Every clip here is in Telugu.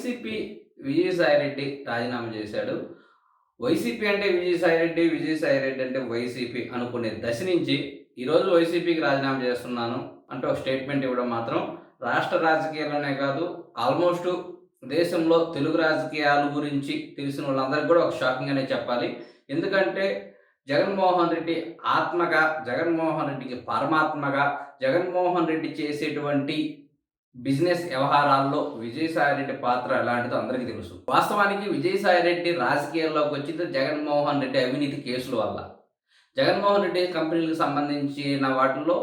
వైసీపీ విజయసాయిరెడ్డి రాజీనామా చేశాడు. వైసీపీ అంటే విజయసాయిరెడ్డి, విజయసాయిరెడ్డి అంటే వైసీపీ అనుకునే దశ నుంచి ఈరోజు వైసీపీకి రాజీనామా చేస్తున్నాను అంటూ ఒక స్టేట్మెంట్ ఇవ్వడం మాత్రం రాష్ట్ర రాజకీయాల్లోనే కాదు, ఆల్మోస్ట్ దేశంలో తెలుగు రాజకీయాల గురించి తెలిసిన వాళ్ళందరికీ కూడా ఒక షాకింగ్ అనే చెప్పాలి. ఎందుకంటే జగన్మోహన్ రెడ్డి ఆత్మగా, జగన్మోహన్ రెడ్డికి పరమాత్మగా, జగన్మోహన్ రెడ్డి చేసేటువంటి బిజినెస్ వ్యవహారాల్లో విజయసాయిరెడ్డి పాత్ర ఎలాంటిదో అందరికీ తెలుసు. వాస్తవానికి విజయసాయిరెడ్డి రాజకీయాల్లోకి వచ్చింది జగన్మోహన్ రెడ్డి అవినీతి కేసుల వల్ల. జగన్మోహన్ రెడ్డి కంపెనీలకు సంబంధించిన వాటిల్లో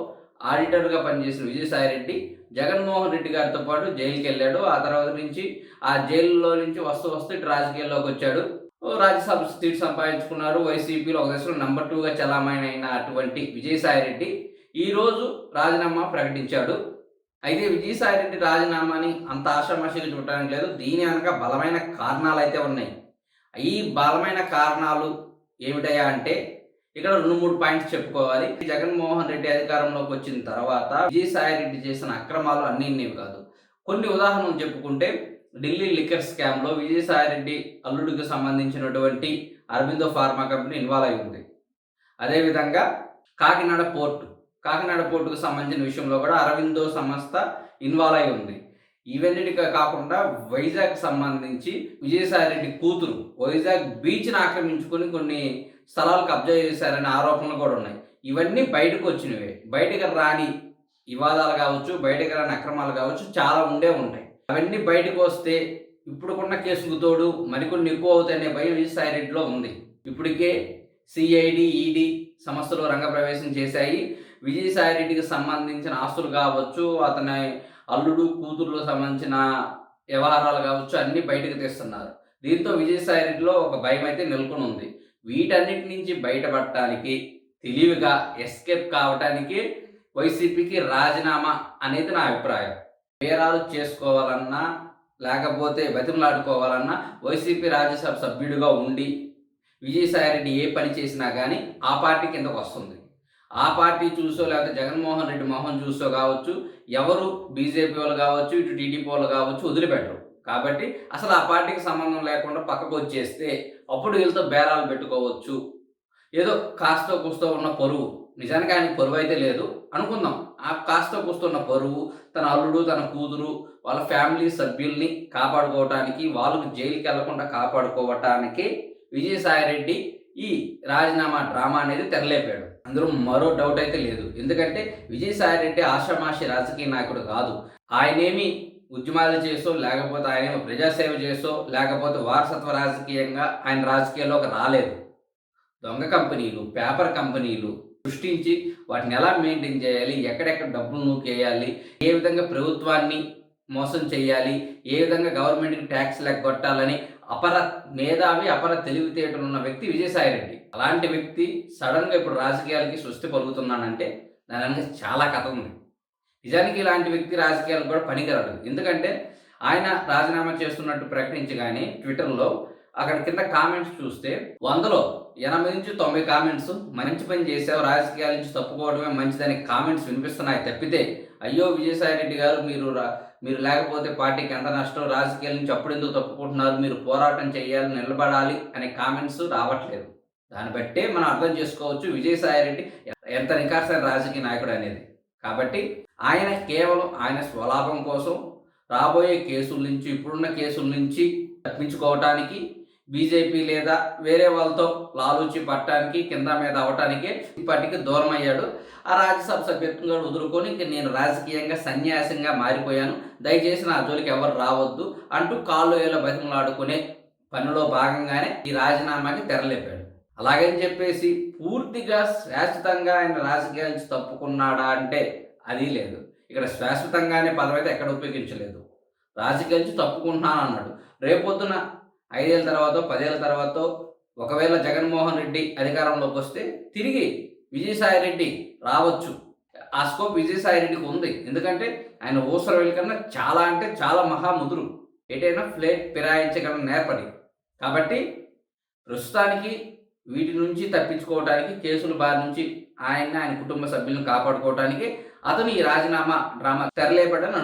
ఆడిటర్గా పనిచేసిన విజయసాయిరెడ్డి జగన్మోహన్ రెడ్డి గారితో పాటు జైలుకి వెళ్ళాడు. ఆ తర్వాత నుంచి ఆ జైల్లో నుంచి వస్తూ ఇటు రాజకీయాల్లోకి వచ్చాడు. రాజ్యసభ సీట్ సంపాదించుకున్నారు. వైసీపీలో ఒక దశలో నెంబర్ 2గా చలామణి అటువంటి విజయసాయిరెడ్డి ఈరోజు రాజీనామా ప్రకటించాడు. అయితే విజయసాయిరెడ్డి రాజీనామాని అంత ఆషామాషిగా చూడటానికి లేదు. దీని వెనక బలమైన కారణాలు అయితే ఉన్నాయి. ఈ బలమైన కారణాలు ఏమిటయా అంటే ఇక్కడ 2-3 పాయింట్స్ చెప్పుకోవాలి. జగన్మోహన్ రెడ్డి అధికారంలోకి వచ్చిన తర్వాత విజయసాయిరెడ్డి చేసిన అక్రమాలు అన్నీ కాదు. కొన్ని ఉదాహరణలు చెప్పుకుంటే ఢిల్లీ లిక్కర్ స్కామ్లో విజయసాయిరెడ్డి అల్లుడికి సంబంధించినటువంటి అరబిందో ఫార్మా కంపెనీ ఇన్వాల్వ్ అయి ఉంది. అదేవిధంగా కాకినాడ పోర్టుకు సంబంధించిన విషయంలో కూడా అరవిందో సంస్థ ఇన్వాల్వ్ అయి ఉంది. ఇవన్నిటికి కాకుండా వైజాగ్ సంబంధించి విజయసాయిరెడ్డి కూతురు వైజాగ్ బీచ్ని ఆక్రమించుకొని కొన్ని స్థలాలు కబ్జా చేశారనే ఆరోపణలు కూడా ఉన్నాయి. ఇవన్నీ బయటకు వచ్చినవే. బయటకు రాని వివాదాలు కావచ్చు, బయటకు రాని అక్రమాలు కావచ్చు, చాలా ఉంటాయి. అవన్నీ బయటకు వస్తే ఇప్పుడుకున్న కేసుకు తోడు మరికొన్ని ఎక్కువ అవుతాయనే భయం విజయసాయిరెడ్డిలో ఉంది. ఇప్పటికే సిఐడి, ఈడీ సంస్థలు రంగప్రవేశం చేశాయి. విజయసాయిరెడ్డికి సంబంధించిన ఆస్తులు కావచ్చు, అతని అల్లుడు కూతురులో సంబంధించిన వ్యవహారాలు కావచ్చు, అన్నీ బయటకు తీస్తున్నారు. దీంతో విజయసాయిరెడ్డిలో ఒక భయం అయితే నెలకొని ఉంది. వీటన్నిటి నుంచి బయటపడటానికి, తెలివిగా ఎస్కేప్ కావటానికి వైసీపీకి రాజీనామా అనేది నా అభిప్రాయం. బేరాలు చేసుకోవాలన్నా లేకపోతే బతిమలాడుకోవాలన్నా వైసీపీ రాజ్యసభ సభ్యుడిగా ఉండి విజయసాయిరెడ్డి ఏ పని చేసినా కానీ ఆ పార్టీ కిందకు వస్తుంది. ఆ పార్టీ చూసో లేకపోతే జగన్మోహన్ రెడ్డి మొహం చూసో కావచ్చు, ఎవరు బీజేపీ వాళ్ళు కావచ్చు, ఇటు టీడీపీ వాళ్ళు కావచ్చు వదిలిపెట్టరు. కాబట్టి అసలు ఆ పార్టీకి సంబంధం లేకుండా పక్కకు వచ్చేస్తే అప్పుడు వీళ్ళతో బేరాలు పెట్టుకోవచ్చు. ఏదో కాస్తో కూస్తో ఉన్న పరువు, నిజానికి ఆయనకు పరువు అయితే లేదు అనుకుందాం. ఆ కాస్తో కూస్తో ఉన్న పరువు, తన అల్లుడు, తన కూతురు, వాళ్ళ ఫ్యామిలీ సభ్యుల్ని కాపాడుకోవటానికి, వాళ్ళకు జైలుకి వెళ్లకుండా కాపాడుకోవటానికి విజయసాయిరెడ్డి ఈ రాజీనామా డ్రామా అనేది తెరలేపాడు. అందులో మరో డౌట్ అయితే లేదు. ఎందుకంటే విజయసాయిరెడ్డి ఆషామాషి రాజకీయ నాయకుడు కాదు. ఆయనేమి ఉద్యమాలు చేసో, లేకపోతే ఆయనేమో ప్రజాసేవ చేసో, లేకపోతే వారసత్వ రాజకీయంగా ఆయన రాజకీయాల్లోకి రాలేదు. దొంగ కంపెనీలు, పేపర్ కంపెనీలు సృష్టించి వాటిని ఎలా మెయింటైన్ చేయాలి, ఎక్కడెక్కడ డబ్బులు నూకేయాలి, ఏ విధంగా ప్రభుత్వాన్ని మోసం చేయాలి, ఏ విధంగా గవర్నమెంట్కి ట్యాక్స్ ఎగ్గొట్టాలని అపర మేధావి, అపర తెలివితేటలు ఉన్న వ్యక్తి విజయసాయిరెడ్డి. అలాంటి వ్యక్తి సడన్గా ఇప్పుడు రాజకీయాలకి స్వస్తి పలుకుతున్నానంటే దాని వెనక చాలా కథ ఉంది. నిజానికి ఇలాంటి వ్యక్తి రాజకీయాలకు కూడా పనికిరాడు. ఎందుకంటే ఆయన రాజీనామా చేస్తున్నట్టు ప్రకటించగానే ట్విట్టర్లో అక్కడ కింద కామెంట్స్ చూస్తే 100లో 80-90 కామెంట్స్ మంచి పని చేసావు, రాజకీయాల నుంచి తప్పుకోవడమే మంచిదని కామెంట్స్ వినిపిస్తున్నాయి తప్పితే అయ్యో విజయసాయిరెడ్డి గారు మీరు లేకపోతే పార్టీకి ఎంత నష్టం, రాజకీయాల నుంచి అప్పుడు ఎందుకు తప్పుకుంటున్నారు, మీరు పోరాటం చేయాలి, నిలబడాలి అనే కామెంట్స్ రావట్లేదు. దాన్ని బట్టే మనం అర్థం చేసుకోవచ్చు విజయసాయిరెడ్డి ఎంత నికార్సైన రాజకీయ నాయకుడు అనేది. కాబట్టి ఆయన కేవలం ఆయన స్వలాభం కోసం రాబోయే కేసుల నుంచి, ఇప్పుడున్న కేసుల నుంచి తప్పించుకోవటానికి, బీజేపీ లేదా వేరే వాళ్ళతో లాలూచి పట్టడానికి, కింద మీద అవటానికే ఇప్పటికి దూరం అయ్యాడు. ఆ రాజ్యసభ సభ్యత్వంగా వదులుకొని ఇంక నేను రాజకీయంగా సన్యాసంగా మారిపోయాను, దయచేసి నా జోలికి ఎవరు రావద్దు అంటూ కాళ్ళు ఏళ్ళ బతిమలాడుకునే పనిలో భాగంగానే ఈ రాజీనామాకి తెరలేపాడు. అలాగని చెప్పేసి పూర్తిగా శాశ్వతంగా ఆయన రాజకీయాల నుంచి తప్పుకున్నాడా అంటే అది లేదు. ఇక్కడ శాశ్వతంగానే పదవి అయితే ఎక్కడ ఉపయోగించలేదు. రాజకీయాల నుంచి తప్పుకుంటున్నాను అన్నాడు. రేపొద్దున 5 ఏళ్ళ తర్వాతో 10 ఏళ్ళ తర్వాతో ఒకవేళ జగన్మోహన్ రెడ్డి అధికారంలోకి వస్తే తిరిగి విజయసాయిరెడ్డి రావచ్చు. ఆ స్కోప్ విజయసాయిరెడ్డికి ఉంది. ఎందుకంటే ఆయన ఊసర వెళ్ళకన్నా చాలా అంటే చాలా మహాముదురు, ఎటైనా ఫ్లేట్ ఫిరాయించగల నేర్పడి. కాబట్టి ప్రస్తుతానికి వీటి నుంచి తప్పించుకోవడానికి, కేసుల బారి నుంచి ఆయన కుటుంబ సభ్యులను కాపాడుకోవడానికి అతను ఈ రాజీనామా డ్రామా తెరలేపడని